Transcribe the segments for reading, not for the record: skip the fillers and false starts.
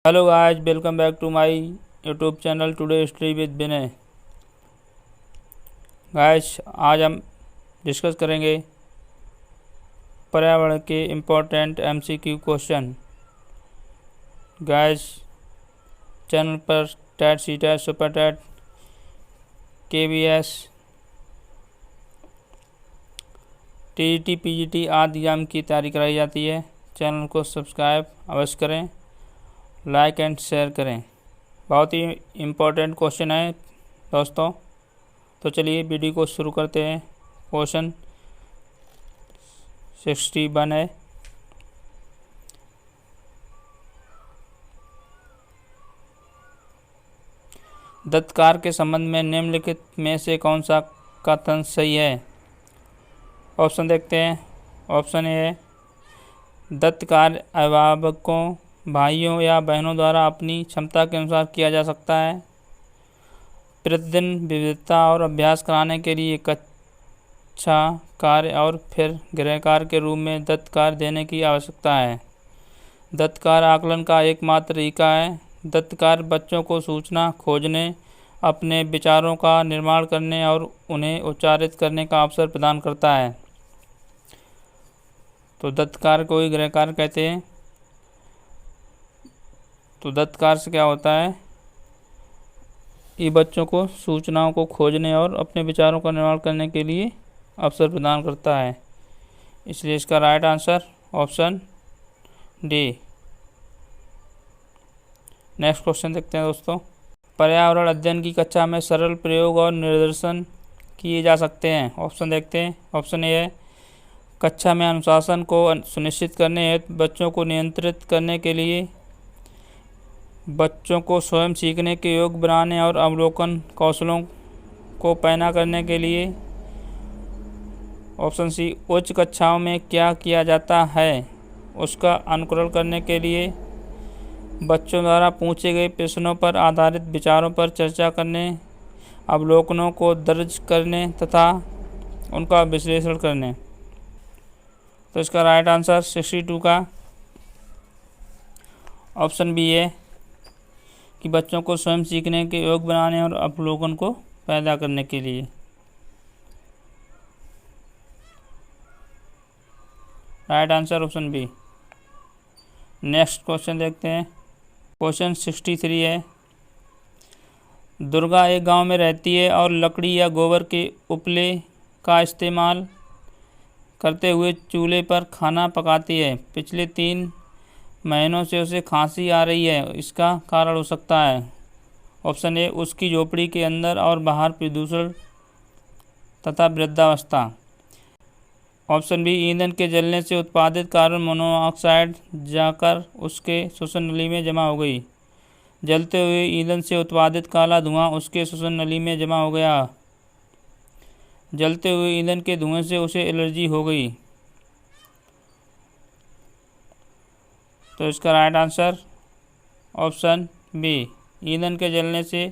Hello guys, welcome back to my YouTube channel today history with Vinay. Guys, आज हम discuss करेंगे पर्यावरण के important MCQ question. Guys, channel पर TET, CTET, super TET, KVS, TGT, PGT आदि exam की तैयारी कराई जाती है। चैनल को सब्सक्राइब अवश्य करें, लाइक एंड शेयर करें। बहुत ही इम्पोर्टेंट क्वेश्चन है दोस्तों। तो चलिए वीडियो को शुरू करते हैं। क्वेश्चन 61 है। दत्तकार के संबंध में निम्नलिखित में से कौन सा कथन सही है? ऑप्शन देखते हैं। ऑप्शन ए है, दत्तकार अभिभावकों, भाइयों या बहनों द्वारा अपनी क्षमता के अनुसार किया जा सकता है। प्रतिदिन विविधता और अभ्यास कराने के लिए कक्षा कार्य और फिर गृह कार्य के रूप में दत्तकार देने की आवश्यकता है। दत्तकार आकलन का एकमात्र तरीका है। दत्तकार बच्चों को सूचना खोजने, अपने विचारों का निर्माण करने और उन्हें उच्चारित करने का अवसर प्रदान करता है। तो दत्तकार को ही गृह कार्य कहते हैं। तो दत्तकार से क्या होता है? ये बच्चों को सूचनाओं को खोजने और अपने विचारों का निर्माण करने के लिए अवसर प्रदान करता है। इसलिए इसका right answer option D. Next question देखते हैं दोस्तों। पर्यावरण अध्ययन की कक्षा में सरल प्रयोग और निदर्शन किए जा सकते हैं। ऑप्शन देखते हैं। ऑप्शन ए है, कक्षा में अनुशासन को सुनिश्चित करने हेतु बच्चों को नियंत्रित करने के लिए, बच्चों को स्वयं सीखने के योग्य बनाने और अवलोकन कौशलों को पैना करने के लिए। ऑप्शन सी, उच्च कक्षाओं में क्या किया जाता है उसका अनुकरण करने के लिए, बच्चों द्वारा पूछे गए प्रश्नों पर आधारित विचारों पर चर्चा करने, अवलोकनों को दर्ज करने तथा उनका विश्लेषण करने। तो इसका राइट आंसर 62 का ऑप्शन बी है कि बच्चों को स्वयं सीखने के योग्य बनाने और अवलोकन को पैदा करने के लिए। Right answer option B. Next question देखते हैं। क्वेश्चन 63 है। दुर्गा एक गांव में रहती है और लकड़ी या गोबर के उपले का इस्तेमाल करते हुए चूल्हे पर खाना पकाती है। पिछले 3 महीनों से उसे खांसी आ रही है। इसका कारण हो सकता है। ऑप्शन ए, उसकी झोपड़ी के अंदर और बाहर प्रदूषण तथा वृद्धावस्था। ऑप्शन बी, ईंधन के जलने से उत्पादित कार्बन मोनोऑक्साइड जाकर उसके श्वसन नली में जमा हो गई। जलते हुए ईंधन से उत्पादित काला धुआं उसके श्वसन नली में जमा हो गया। जलते हुए ईंधन के धुएं से उसे एलर्जी हो गई। तो इसका राइट आंसर ऑप्शन बी, ईंधन के जलने से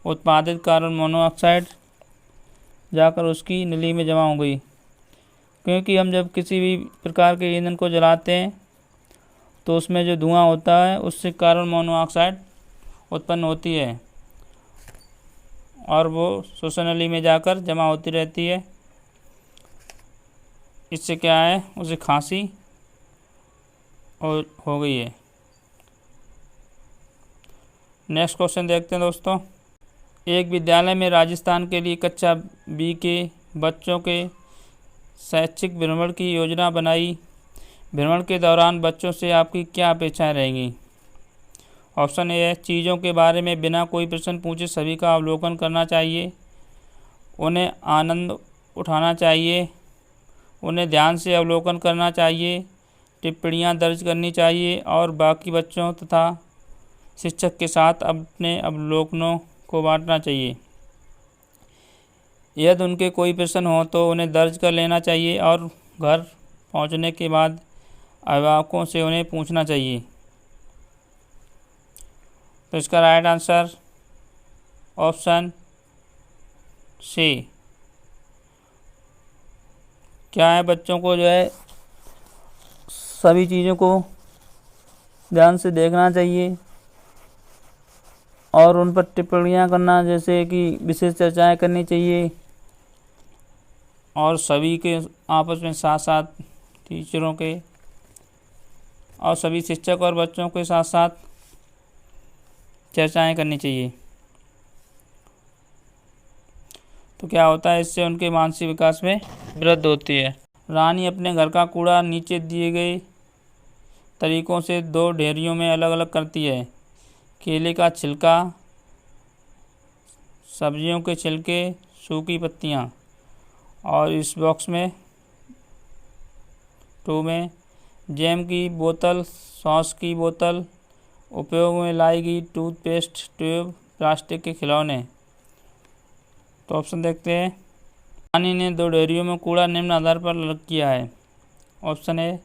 उत्पादित कार्बन मोनोऑक्साइड जाकर उसकी नली में जमा हो गई। क्योंकि हम जब किसी भी प्रकार के ईंधन को जलाते हैं तो उसमें जो धुआं होता है उससे कार्बन मोनोऑक्साइड उत्पन्न होती है और वो श्वसन नली में जाकर जमा होती रहती है। इससे क्या है, उसे खांसी और हो गई है। नेक्स्ट क्वेश्चन देखते हैं दोस्तों। एक विद्यालय में राजस्थान के लिए कक्षा बी के बच्चों के शैक्षिक भ्रमण की योजना बनाई। भ्रमण के दौरान बच्चों से आपकी क्या अपेक्षाएं रहेंगी? ऑप्शन ए है, चीज़ों के बारे में बिना कोई प्रश्न पूछे सभी का अवलोकन करना चाहिए, उन्हें आनंद उठाना चाहिए, उन्हें ध्यान से अवलोकन करना चाहिए, टिप्पणियां दर्ज करनी चाहिए और बाकी बच्चों तथा शिक्षक के साथ अपने अवलोकनों को बांटना चाहिए। यदि उनके कोई प्रश्न हो तो उन्हें दर्ज कर लेना चाहिए और घर पहुंचने के बाद अभिभावकों से उन्हें पूछना चाहिए। तो इसका राइट आंसर ऑप्शन सी। क्या है, बच्चों को जो है सभी चीज़ों को ध्यान से देखना चाहिए, और उन पर टिप्पणियाँ करना, जैसे कि विशेष चर्चाएँ करनी चाहिए और सभी के आपस में साथ साथ टीचरों के और सभी शिक्षक और बच्चों के साथ साथ चर्चाएँ करनी चाहिए। तो क्या होता है, इससे उनके मानसिक विकास में वृद्धि होती है। रानी अपने घर का कूड़ा नीचे दिए गए तरीकों से 2 ढेरियों में अलग अलग करती है। केले का छिलका, सब्जियों के छिलके, सूखी पत्तियाँ। और इस बॉक्स में 2 में जैम की बोतल, सॉस की बोतल, उपयोग में लाई गई टूथपेस्ट ट्यूब, प्लास्टिक के खिलौने। तो ऑप्शन देखते हैं। रानी ने 2 ढेरियों में कूड़ा निम्न आधार पर अलग किया है। ऑप्शन ए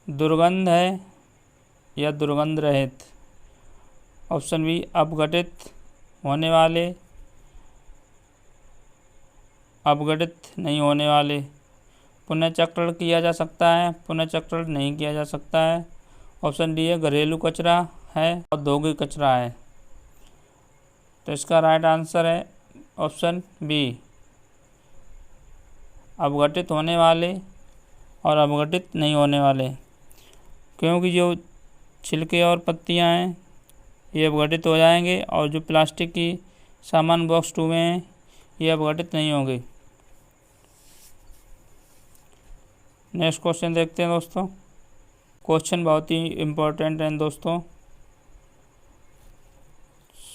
दुर्गंध है या दुर्गंध रहित। ऑप्शन बी अपघटित होने वाले, अपघटित नहीं होने वाले। पुनर्चक्रण किया जा सकता है, पुनर्चक्रण नहीं किया जा सकता है। ऑप्शन डी है घरेलू कचरा है और औद्योगिक कचरा है। तो इसका राइट आंसर है ऑप्शन बी, अपघटित होने वाले और अपघटित नहीं होने वाले। क्योंकि जो छिलके और पत्तियां हैं ये अपघटित हो जाएंगे और जो प्लास्टिक की सामान बॉक्स 2 में है ये अपघटित नहीं होंगे। नेक्स्ट क्वेश्चन देखते हैं दोस्तों। क्वेश्चन बहुत ही इम्पोर्टेंट है दोस्तों,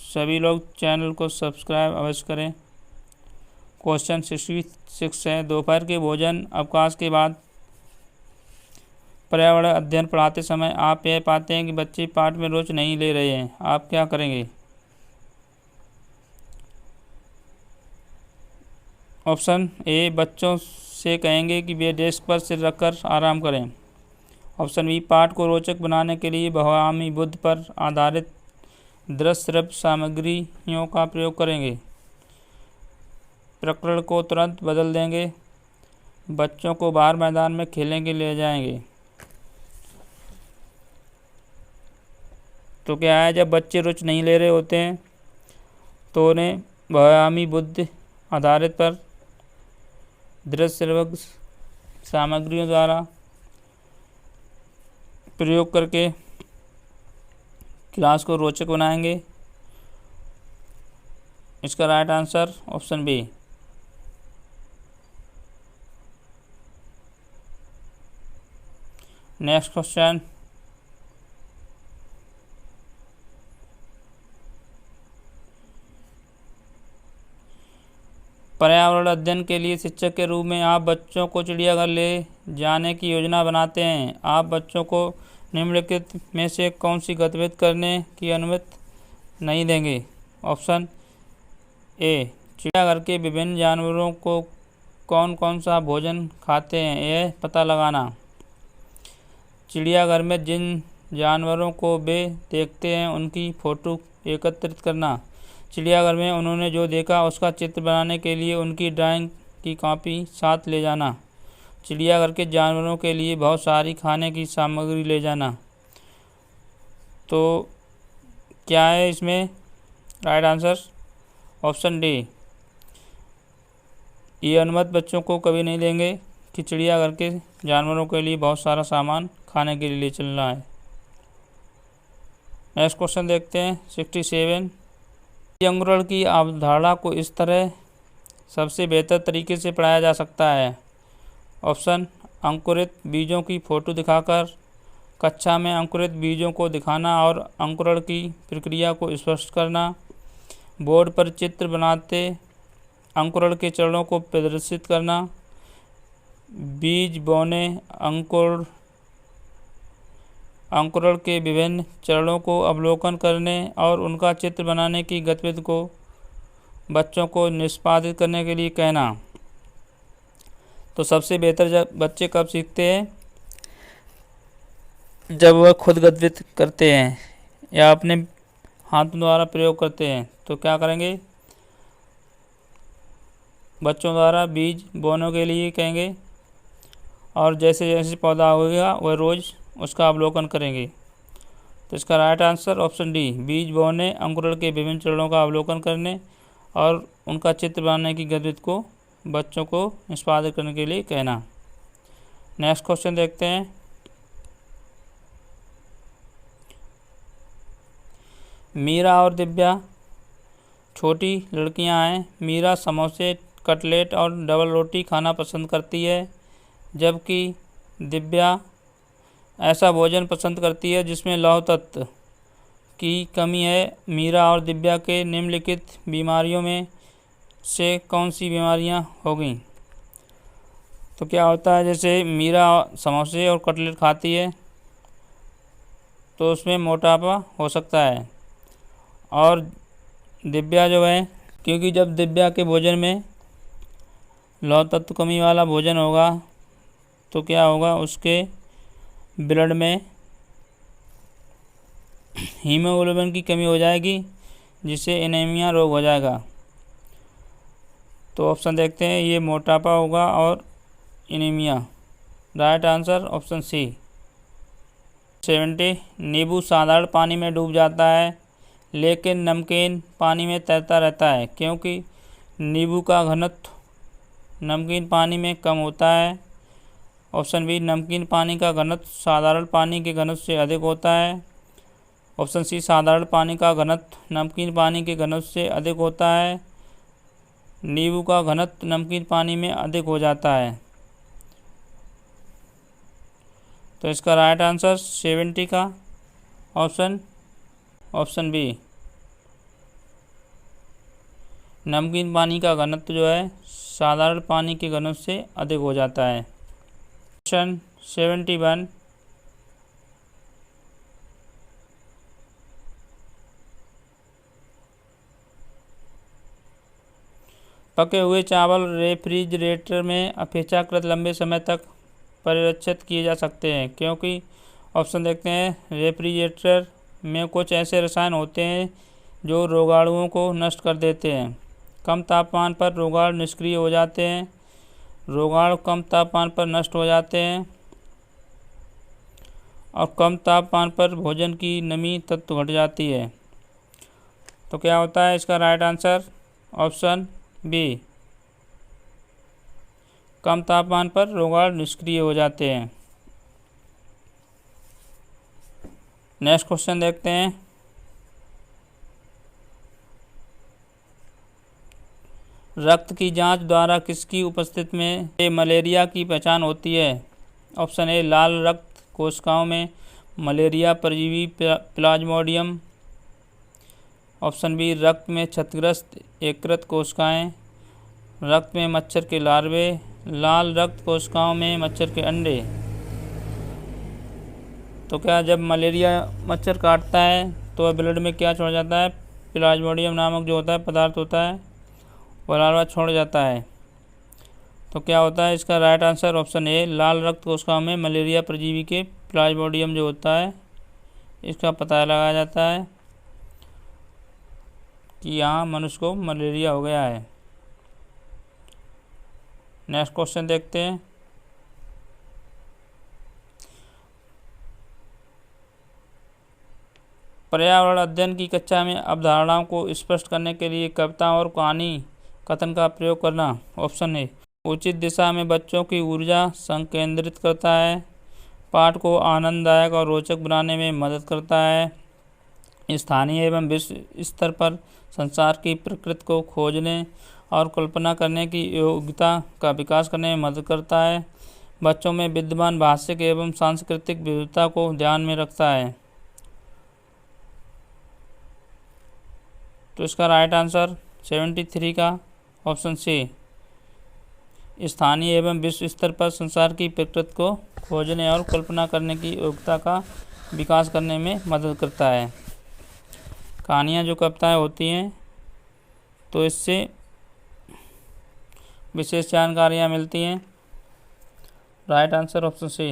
सभी लोग चैनल को सब्सक्राइब अवश्य करें। क्वेश्चन 66 है, दोपहर के भोजन अवकाश के बाद पर्यावरण अध्ययन पढ़ाते समय आप यह पाते हैं कि बच्चे पाठ में रुचि नहीं ले रहे हैं, आप क्या करेंगे? ऑप्शन ए बच्चों से कहेंगे कि वे डेस्क पर सिर रखकर आराम करें। ऑप्शन बी पाठ को रोचक बनाने के लिए बहुआयामी बुद्ध पर आधारित दृश्य श्रव्य सामग्रियों का प्रयोग करेंगे, प्रकरण को तुरंत बदल देंगे, बच्चों को बाहर मैदान में खेलने के लिए ले जाएंगे। तो क्या है, जब बच्चे रुचि नहीं ले रहे होते हैं तो उन्हें बहुआयामी बुद्ध आधारित पर दृश्य श्रव्य सामग्रियों द्वारा प्रयोग करके क्लास को रोचक बनाएंगे। इसका right answer option B. Next question, पर्यावरण अध्ययन के लिए शिक्षक के रूप में आप बच्चों को चिड़ियाघर ले जाने की योजना बनाते हैं। आप बच्चों को निम्नलिखित में से कौन सी गतिविधि करने की अनुमति नहीं देंगे? ऑप्शन ए चिड़ियाघर के विभिन्न जानवरों को कौन कौन सा भोजन खाते हैं यह पता लगाना, चिड़ियाघर में जिन जानवरों को वे देखते हैं उनकी फ़ोटो एकत्रित करना, चिड़ियाघर में उन्होंने जो देखा उसका चित्र बनाने के लिए उनकी ड्राइंग की कॉपी साथ ले जाना, चिड़ियाघर के जानवरों के लिए बहुत सारी खाने की सामग्री ले जाना। तो क्या है इसमें राइट आंसर? Option D. ये अनुमति बच्चों को कभी नहीं देंगे कि चिड़ियाघर के जानवरों के लिए बहुत सारा सामान खाने के लिए चलना है। नेक्स्ट क्वेश्चन देखते हैं 67। अंकुरण की अवधारणा को इस तरह सबसे बेहतर तरीके से पढ़ाया जा सकता है। ऑप्शन अंकुरित बीजों की फ़ोटो दिखाकर, कक्षा में अंकुरित बीजों को दिखाना और अंकुरण की प्रक्रिया को स्पष्ट करना, बोर्ड पर चित्र बनाते अंकुरण के चरणों को प्रदर्शित करना, बीज बोने अंकुरण के विभिन्न चरणों को अवलोकन करने और उनका चित्र बनाने की गतिविधि को बच्चों को निष्पादित करने के लिए कहना। तो सबसे बेहतर जब बच्चे कब सीखते हैं? जब वह खुद गतिविधि करते हैं या अपने हाथों द्वारा प्रयोग करते हैं। तो क्या करेंगे, बच्चों द्वारा बीज बोने के लिए कहेंगे और जैसे जैसे पौधा होगा वह रोज़ उसका अवलोकन करेंगे। तो तो इसका राइट आंसर ऑप्शन डी, बीज बोने, अंकुरण के विभिन्न चरणों का अवलोकन करने और उनका चित्र बनाने की गतिविधि को बच्चों को निष्पादित करने के लिए कहना। नेक्स्ट क्वेश्चन देखते हैं। मीरा और दिव्या छोटी लड़कियां हैं। मीरा समोसे, कटलेट और डबल रोटी खाना पसंद करती है, जबकि दिव्या ऐसा भोजन पसंद करती है जिसमें लौह तत्व की कमी है। मीरा और दिव्या के निम्नलिखित बीमारियों में से कौन सी बीमारियां होगी? तो क्या होता है, जैसे मीरा समोसे और कटलेट खाती है तो उसमें मोटापा हो सकता है, और दिव्या जो है, क्योंकि जब दिव्या के भोजन में लौह तत्व कमी वाला भोजन होगा तो क्या होगा, उसके ब्लड में हीमोग्लोबिन की कमी हो जाएगी, जिससे एनीमिया रोग हो जाएगा। तो ऑप्शन देखते हैं, ये मोटापा होगा और एनीमिया। Right answer option C. 70 नींबू साधारण पानी में डूब जाता है लेकिन नमकीन पानी में तैरता रहता है, क्योंकि नींबू का घनत्व नमकीन पानी में कम होता है। ऑप्शन बी, नमकीन पानी का घनत्व साधारण पानी के घनत्व से अधिक होता है। ऑप्शन सी, साधारण पानी का घनत्व नमकीन पानी के घनत्व से अधिक होता है। नींबू का घनत्व नमकीन पानी में अधिक हो जाता है। तो इसका राइट आंसर 70 का ऑप्शन बी, नमकीन पानी का घनत्व जो है साधारण पानी के घनत्व से अधिक हो जाता है। क्वेश्चन 71 पके हुए चावल रेफ्रिजरेटर में अपेक्षाकृत लंबे समय तक परिरक्षित किए जा सकते हैं, क्योंकि ऑप्शन देखते हैं, रेफ्रिजरेटर में कुछ ऐसे रसायन होते हैं जो रोगाणुओं को नष्ट कर देते हैं। कम तापमान पर रोगाणु निष्क्रिय हो जाते हैं। रोगाणु कम तापमान पर नष्ट हो जाते हैं और कम तापमान पर भोजन की नमी तत्व घट जाती है। तो क्या होता है, इसका राइट आंसर ऑप्शन बी, कम तापमान पर रोगाणु निष्क्रिय हो जाते हैं। नेक्स्ट क्वेश्चन देखते हैं। रक्त की जांच द्वारा किसकी उपस्थिति में मलेरिया की पहचान होती है? ऑप्शन ए, लाल रक्त कोशिकाओं में मलेरिया परजीवी प्लाज्मोडियम। ऑप्शन बी, रक्त में क्षतिग्रस्त एकीकृत कोशिकाएं। रक्त में मच्छर के लार्वे। लाल रक्त कोशिकाओं में मच्छर के अंडे। तो क्या, जब मलेरिया मच्छर काटता है तो ब्लड में क्या छोड़ जाता है, प्लाज्मोडियम नामक जो होता है पदार्थ होता है, वह लार्वा छोड़ जाता है। तो क्या होता है, इसका राइट आंसर ऑप्शन ए, लाल रक्त कोशिकाओं में मलेरिया परजीवी के प्लाज्मोडियम जो होता है, इसका पता लगाया जाता है कि यहाँ मनुष्य को मलेरिया हो गया है। नेक्स्ट क्वेश्चन देखते हैं। पर्यावरण अध्ययन की कक्षा में अवधारणाओं को स्पष्ट करने के लिए कविता और कहानी कथन का प्रयोग करना। ऑप्शन ए, उचित दिशा में बच्चों की ऊर्जा संकेंद्रित करता है। पाठ को आनंददायक और रोचक बनाने में मदद करता है। स्थानीय एवं विश्व स्तर पर संसार की प्रकृति को खोजने और कल्पना करने की योग्यता का विकास करने में मदद करता है। बच्चों में विद्यमान भाषिक एवं सांस्कृतिक विविधता को ध्यान में रखता है। तो इसका राइट आंसर 73 का ऑप्शन सी, स्थानीय एवं विश्व स्तर पर संसार की प्रकृति को खोजने और कल्पना करने की योग्यता का विकास करने में मदद करता है। कहानियाँ जो कविताएँ होती हैं तो इससे विशेष जानकारियाँ मिलती हैं। Right answer option C.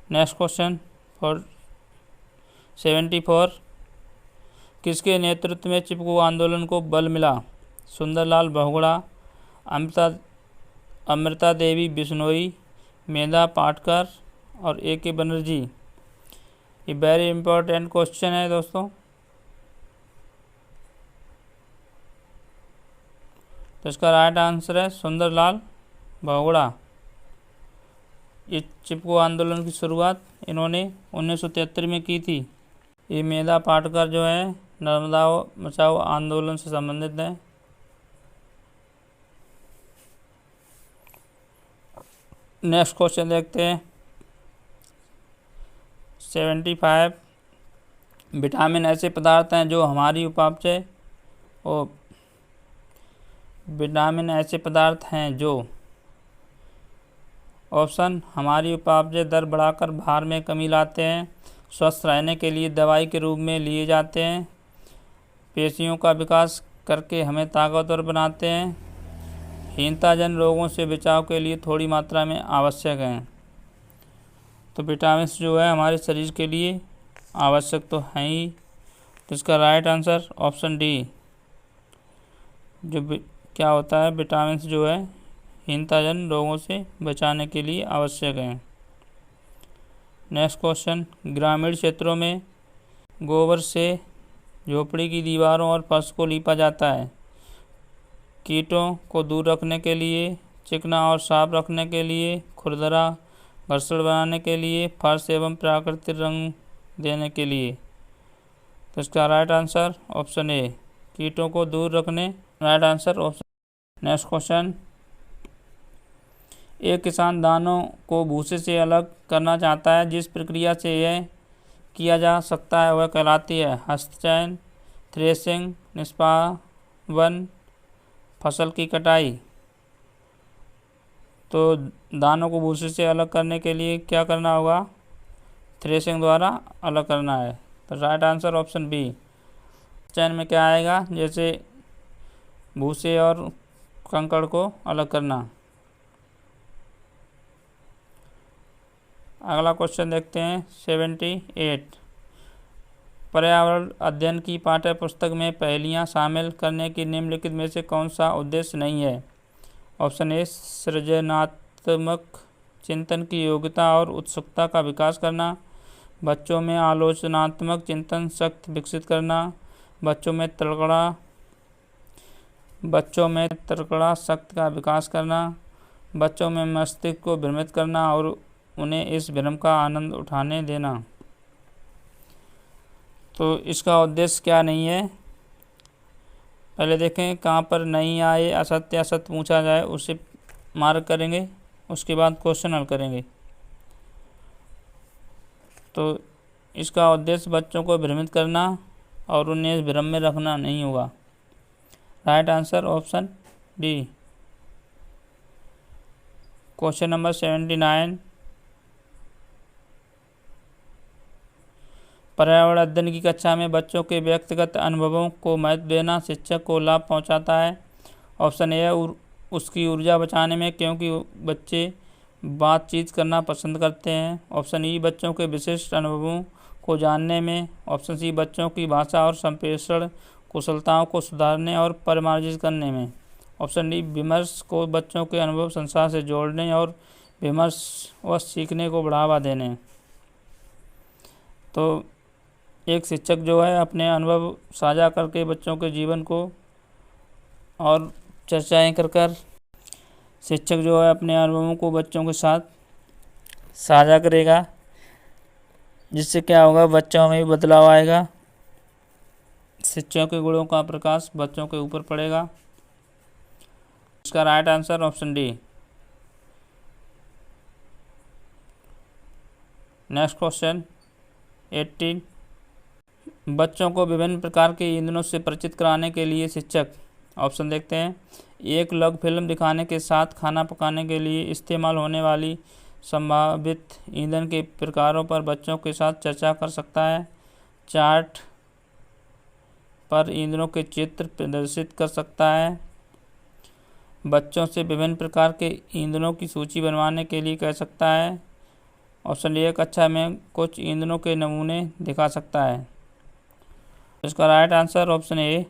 Next question for 74 किसके नेतृत्व में चिपकू आंदोलन को बल मिला? सुंदरलाल बहुगुणा, अमृता देवी बिश्नोई, मेधा पाटकर और ए के बनर्जी। ये वेरी इंपॉर्टेंट क्वेश्चन है दोस्तों। तो इसका राइट आंसर है सुंदरलाल बहुगुणा। इस चिपको आंदोलन की शुरुआत इन्होंने 1973 में की थी। ये मेधा पाटकर जो है नर्मदा बचाओ आंदोलन से संबंधित है। नेक्स्ट क्वेश्चन देखते हैं 75। विटामिन ऐसे पदार्थ हैं जो हमारी उपापचय और विटामिन ऐसे पदार्थ हैं जो ऑप्शन हमारी उपापचय दर बढ़ाकर भार में कमी लाते हैं, स्वस्थ रहने के लिए दवाई के रूप में लिए जाते हैं, पेशियों का विकास करके हमें ताकतवर बनाते हैं, हीनताजन रोगों से बचाव के लिए थोड़ी मात्रा में आवश्यक हैं। तो विटामिन जो है हमारे शरीर के लिए आवश्यक तो हैं ही। तो इसका राइट आंसर ऑप्शन डी। जो क्या होता है विटामिन जो है हीनताजन रोगों से बचाने के लिए आवश्यक हैं। नेक्स्ट क्वेश्चन, ग्रामीण क्षेत्रों में गोबर से झोपड़ी की दीवारों और फर्श को लीपा जाता है। कीटों को दूर रखने के लिए, चिकना और साफ रखने के लिए, खुरदरा घर्षण बनाने के लिए, फर्श एवं प्राकृतिक रंग देने के लिए। तो इसका राइट आंसर ऑप्शन ए, कीटों को दूर रखने। Right answer option. Next question, एक किसान दानों को भूसे से अलग करना चाहता है। जिस प्रक्रिया से यह किया जा सकता है वह कहलाती है हस्तचयन, थ्रेसिंग, निष्पादन, फसल की कटाई। तो दानों को भूसे से अलग करने के लिए क्या करना होगा? थ्रेसिंग द्वारा अलग करना है। तो राइट आंसर ऑप्शन बी। चयन में क्या आएगा? जैसे भूसे और कंकड़ को अलग करना। अगला क्वेश्चन देखते हैं 78। पर्यावरण अध्ययन की पाठ्य पुस्तक में पहेलियाँ शामिल करने की निम्नलिखित में से कौन सा उद्देश्य नहीं है? ऑप्शन ए, सृजनात्मक चिंतन की योग्यता और उत्सुकता का विकास करना, बच्चों में आलोचनात्मक चिंतन शक्ति विकसित करना, बच्चों में तर्कणा शक्ति का विकास करना, बच्चों में मस्तिष्क को भ्रमित करना और उन्हें इस भ्रम का आनंद उठाने देना। तो इसका उद्देश्य क्या नहीं है? पहले देखें कहाँ पर नहीं आए, असत्य असत्य पूछा जाए उसे मार्क करेंगे, उसके बाद क्वेश्चन हल करेंगे। तो इसका उद्देश्य बच्चों को भ्रमित करना और उन्हें इस भ्रम में रखना नहीं होगा। Right answer option D. Question number 79। पर्यावरण अध्ययन की कक्षा में बच्चों के व्यक्तिगत अनुभवों को महत्व देना शिक्षक को लाभ पहुंचाता है। ऑप्शन ए, उसकी ऊर्जा बचाने में, क्योंकि बच्चे बातचीत करना पसंद करते हैं। ऑप्शन ई, बच्चों के विशिष्ट अनुभवों को जानने में। ऑप्शन सी, बच्चों की भाषा और संप्रेषण कुशलताओं को सुधारने और परिमार्जित करने में। ऑप्शन डी, विमर्श को बच्चों के अनुभव संसार से जोड़ने और विमर्श व सीखने को बढ़ावा देने। तो एक शिक्षक जो है अपने अनुभव साझा करके बच्चों के जीवन को और चर्चाएं कर शिक्षक जो है अपने अनुभवों को बच्चों के साथ साझा करेगा, जिससे क्या होगा? बच्चों में भी बदलाव आएगा, शिक्षकों के गुणों का प्रकाश बच्चों के ऊपर पड़ेगा। इसका right answer option D. Next question 18। बच्चों को विभिन्न प्रकार के ईंधनों से परिचित कराने के लिए शिक्षक। ऑप्शन देखते हैं। एक लघु फिल्म दिखाने के साथ खाना पकाने के लिए इस्तेमाल होने वाली संभावित ईंधन के प्रकारों पर बच्चों के साथ चर्चा कर सकता है। चार्ट पर ईंधनों के चित्र प्रदर्शित कर सकता है। बच्चों से विभिन्न प्रकार के ईंधनों की सूची बनवाने के लिए कह सकता है। ऑप्शन ए, कक्षा में कुछ ईंधनों के नमूने दिखा सकता है। इसका राइट आंसर ऑप्शन ए,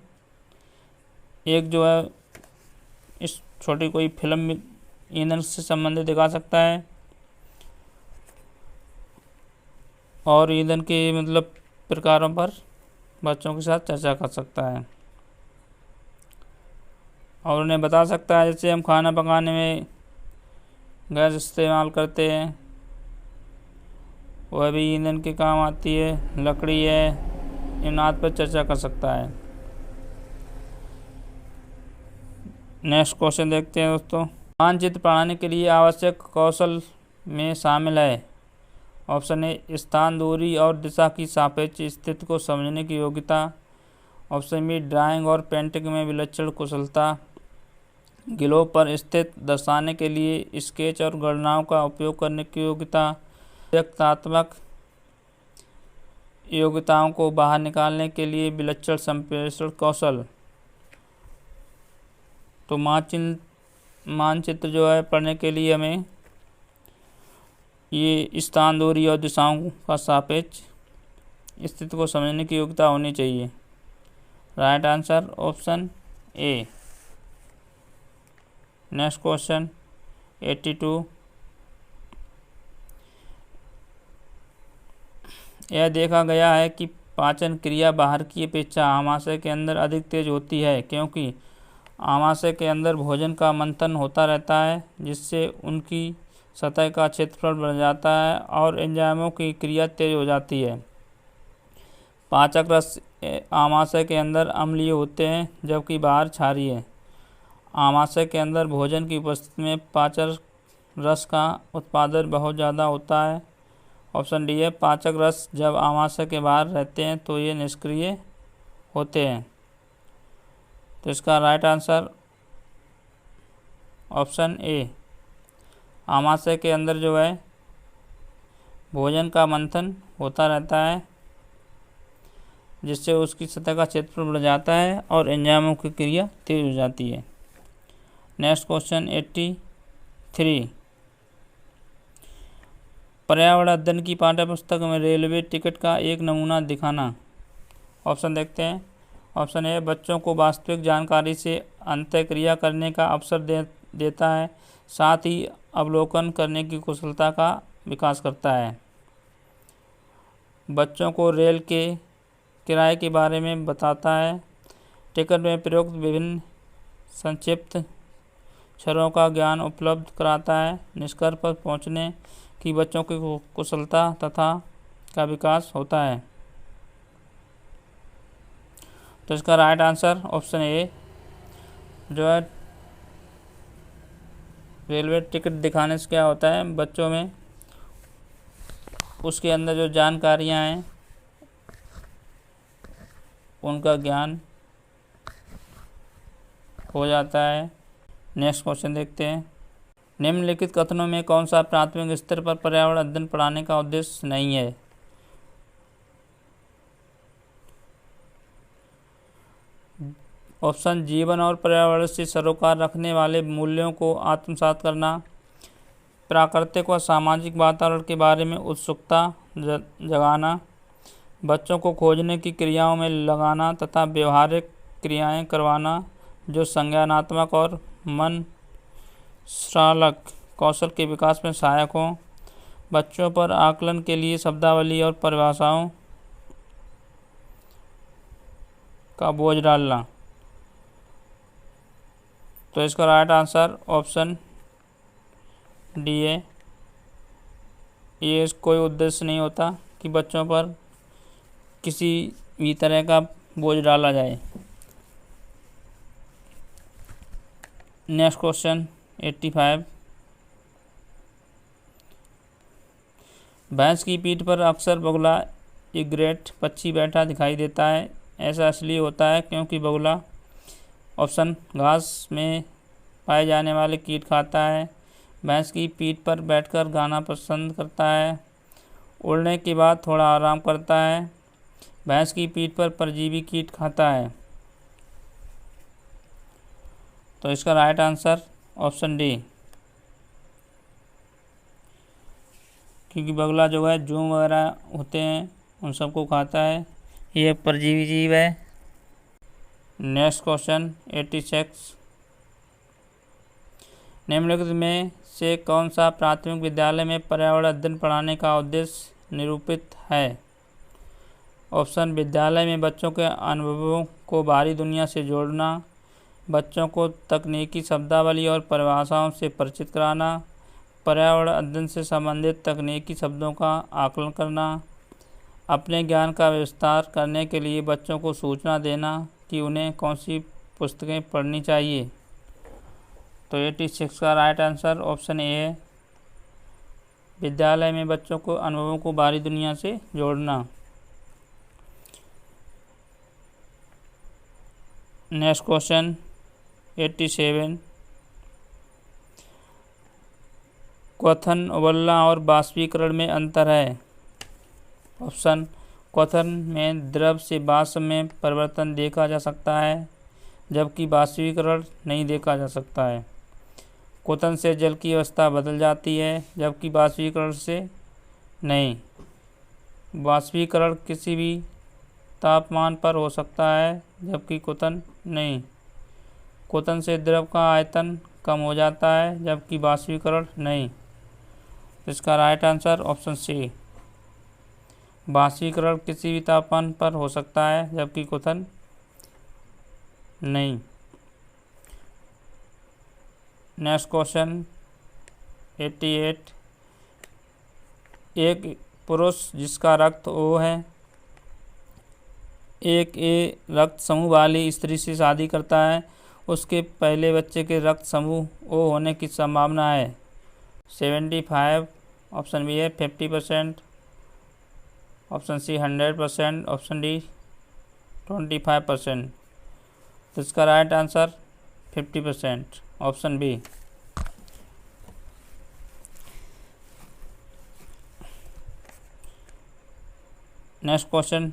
एक जो है इस छोटी कोई फिल्म ईंधन से संबंधित दिखा सकता है। और ईंधन के मतलब प्रकारों पर बच्चों के साथ चर्चा कर सकता है और उन्हें बता सकता है जैसे हम खाना पकाने में गैस इस्तेमाल करते हैं वह भी ईंधन के काम आती है, लकड़ी है, इन आदि पर चर्चा कर सकता है। नेक्स्ट क्वेश्चन देखते हैं दोस्तों। मानचित्र बनाने के लिए आवश्यक कौशल में शामिल है। ऑप्शन ए स्थान, दूरी और दिशा की सापेक्ष स्थिति को समझने की योग्यता। ऑप्शन बी ड्राइंग और पेंटिंग में विलक्षण कुशलता। ग्लोब पर स्थित दर्शाने के लिए स्केच और गणनाओं का उपयोग करने की योग्यता। व्यक्तात्मक योग्यताओं को बाहर निकालने के लिए विलक्षण संप्रेषण कौशल। तो मानचित्र जो है पढ़ने के लिए हमें ये स्थान, दूरी और दिशाओं का सापेक्ष स्थिति को समझने की योग्यता होनी चाहिए। Right answer option A. Next question 82। यह देखा गया है कि पाचन क्रिया बाहर की अपेक्षा आमाशय के अंदर अधिक तेज होती है क्योंकि आमाशय के अंदर भोजन का मंथन होता रहता है जिससे उनकी सतह का क्षेत्रफल बढ़ जाता है और एंजाइमों की क्रिया तेज हो जाती है। पाचक रस आमाशय के अंदर अम्लीय होते हैं जबकि बाहर क्षारीय। आमाशय के अंदर भोजन की उपस्थिति में पाचक रस का उत्पादन बहुत ज़्यादा होता है। ऑप्शन डी है पाचक रस जब आमाशय के बाहर रहते हैं तो ये निष्क्रिय होते हैं। तो इसका राइट आंसर ऑप्शन ए। आमाशय के अंदर जो है भोजन का मंथन होता रहता है जिससे उसकी सतह का क्षेत्रफल बढ़ जाता है और एंजाइमों की क्रिया तेज हो जाती है। Next question 83। पर्यावरण अध्ययन की पाठ्यपुस्तक में रेलवे टिकट का एक नमूना दिखाना। ऑप्शन देखते हैं। ऑप्शन ए बच्चों को वास्तविक जानकारी से अंतःक्रिया करने का अवसर देता है, साथ ही अवलोकन करने की कुशलता का विकास करता है। बच्चों को रेल के किराए के बारे में बताता है। टिकट में प्रयुक्त विभिन्न संक्षिप्त अक्षरों का ज्ञान उपलब्ध कराता है। निष्कर्ष पर पहुँचने की बच्चों की कुशलता तथा का विकास होता है। तो इसका राइट आंसर ऑप्शन ए जो है रेलवे टिकट दिखाने से क्या होता है बच्चों में उसके अंदर जो जानकारियां हैं उनका ज्ञान हो जाता है। नेक्स्ट क्वेश्चन देखते हैं। निम्नलिखित कथनों में कौन सा प्राथमिक स्तर पर पर्यावरण अध्ययन पढ़ाने का उद्देश्य नहीं है। ऑप्शन जीवन और पर्यावरण से सरोकार रखने वाले मूल्यों को आत्मसात करना, प्राकृतिक व सामाजिक वातावरण के बारे में उत्सुकता जगाना, बच्चों को खोजने की क्रियाओं में लगाना तथा व्यवहारिक क्रियाएं करवाना जो संज्ञानात्मक और मन श्रालक कौशल के विकास में सहायक हों। बच्चों पर आकलन के लिए शब्दावली और परिभाषाओं का बोझ डालना। तो इसका राइट आंसर ऑप्शन डी है। ये कोई उद्देश्य नहीं होता कि बच्चों पर किसी भी तरह का बोझ डाला जाए। Next question 85। भैंस की पीठ पर अक्सर बगुला इग्रेट पक्षी बैठा दिखाई देता है। ऐसा इसलिए होता है क्योंकि बगुला ऑप्शन घास में पाए जाने वाले कीट खाता है। भैंस की पीठ पर बैठकर गाना पसंद करता है। उड़ने के बाद थोड़ा आराम करता है। भैंस की पीठ पर परजीवी कीट खाता है। तो इसका राइट आंसर ऑप्शन डी, क्योंकि बगुला जो है जूं वगैरह होते हैं उन सबको खाता है। ये परजीवी जीव है। Next question 86। निम्नलिखित में से कौन सा प्राथमिक विद्यालय में पर्यावरण अध्ययन पढ़ाने का उद्देश्य निरूपित है? ऑप्शन विद्यालय में बच्चों के अनुभवों को बाहरी दुनिया से जोड़ना, बच्चों को तकनीकी शब्दावली और परिभाषाओं से परिचित कराना, पर्यावरण अध्ययन से संबंधित तकनीकी शब्दों का आकलन करना, अपने ज्ञान का विस्तार करने के लिए बच्चों को सूचना देना कि उन्हें कौन सी पुस्तकें पढ़नी चाहिए। तो 86 का राइट आंसर ऑप्शन ए है, विद्यालय में बच्चों को अनुभवों को बाहरी दुनिया से जोड़ना। नेक्स्ट क्वेश्चन 87, क्वथन, उबलना और बाष्पीकरण में अंतर है? ऑप्शन, क्वथन में द्रव से वाष्प में परिवर्तन देखा जा सकता है, जबकि बाष्पीकरण नहीं देखा जा सकता है। क्वथन से जल की अवस्था बदल जाती है, जबकि बाष्पीकरण से नहीं। बाष्पीकरण किसी भी तापमान पर हो सकता है, जबकि क्वथन नहीं। क्वथन से द्रव का आयतन कम हो जाता है, जबकि बाष्पीकरण नहीं। इसका राइट आंसर ऑप्शन सी, बाष्पीकरण किसी भी तापमान पर हो सकता है, जबकि क्वथन नहीं। नेक्स्ट क्वेश्चन 88, एक पुरुष जिसका रक्त O है, एक ए रक्त समूह वाली स्त्री से शादी करता है, उसके पहले बच्चे के रक्त समूह O होने की संभावना है 75, ऑप्शन बी है 50%, ऑप्शन सी 100%, ऑप्शन डी 25%। तो इसका right answer 50%, option B. Next question,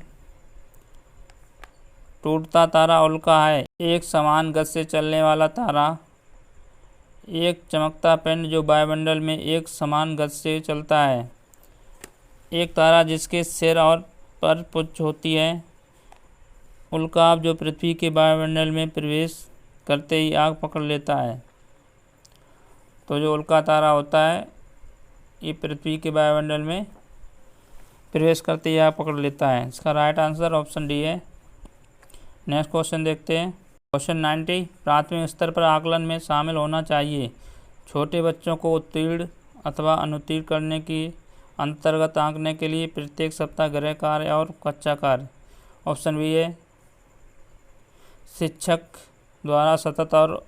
टूटता तारा उल्का है। एक समान गति से चलने वाला तारा एक चमकता पिंड जो वायुमंडल में एक समान गति से चलता है। एक तारा जिसके सिर और पर पुंज होती है। उल्काप जो पृथ्वी के वायुमंडल में प्रवेश करते ही आग पकड़ लेता है। तो जो उल्का तारा होता है ये पृथ्वी के वायुमंडल में प्रवेश करते ही आग पकड़ लेता है। इसका राइट आंसर ऑप्शन डी है। नेक्स्ट क्वेश्चन देखते हैं। क्वेश्चन 90, प्राथमिक स्तर पर आकलन में शामिल होना चाहिए। छोटे बच्चों को उत्तीर्ण अथवा अनुत्तीर्ण करने की अंतर्गत आंकने के लिए प्रत्येक सप्ताह गृह कार्य और कक्षा कार्य। ऑप्शन बी है, शिक्षक द्वारा सतत और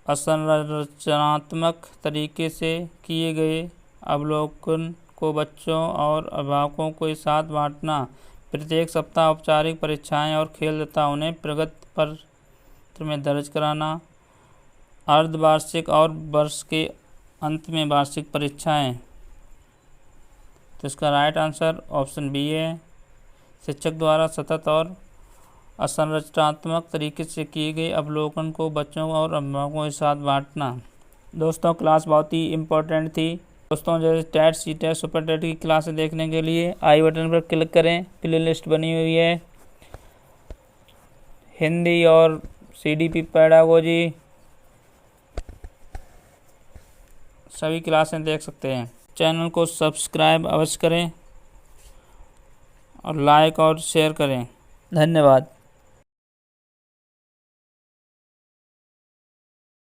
असंरचनात्मक तरीके से किए गए अवलोकन को बच्चों और अभिभावकों के साथ बांटना। प्रत्येक सप्ताह औपचारिक परीक्षाएं और खेल तथा उन्हें प्रगति पत्र में दर्ज कराना। अर्धवार्षिक और वर्ष के अंत में वार्षिक परीक्षाएं। तो इसका राइट आंसर ऑप्शन बी है, शिक्षक द्वारा सतत और असंरचनात्मक तरीके से किए गए अवलोकन को बच्चों और अभिभावकों के साथ बांटना। दोस्तों क्लास बहुत ही इम्पोर्टेंट थी। दोस्तों जैसे TET CTET super TET की क्लासें देखने के लिए आई बटन पर क्लिक करें। प्ले लिस्ट बनी हुई है, हिंदी और CDP पेडागोजी सभी क्लासें देख सकते हैं। चैनल को सब्सक्राइब अवश्य करें और लाइक और शेयर करें। धन्यवाद।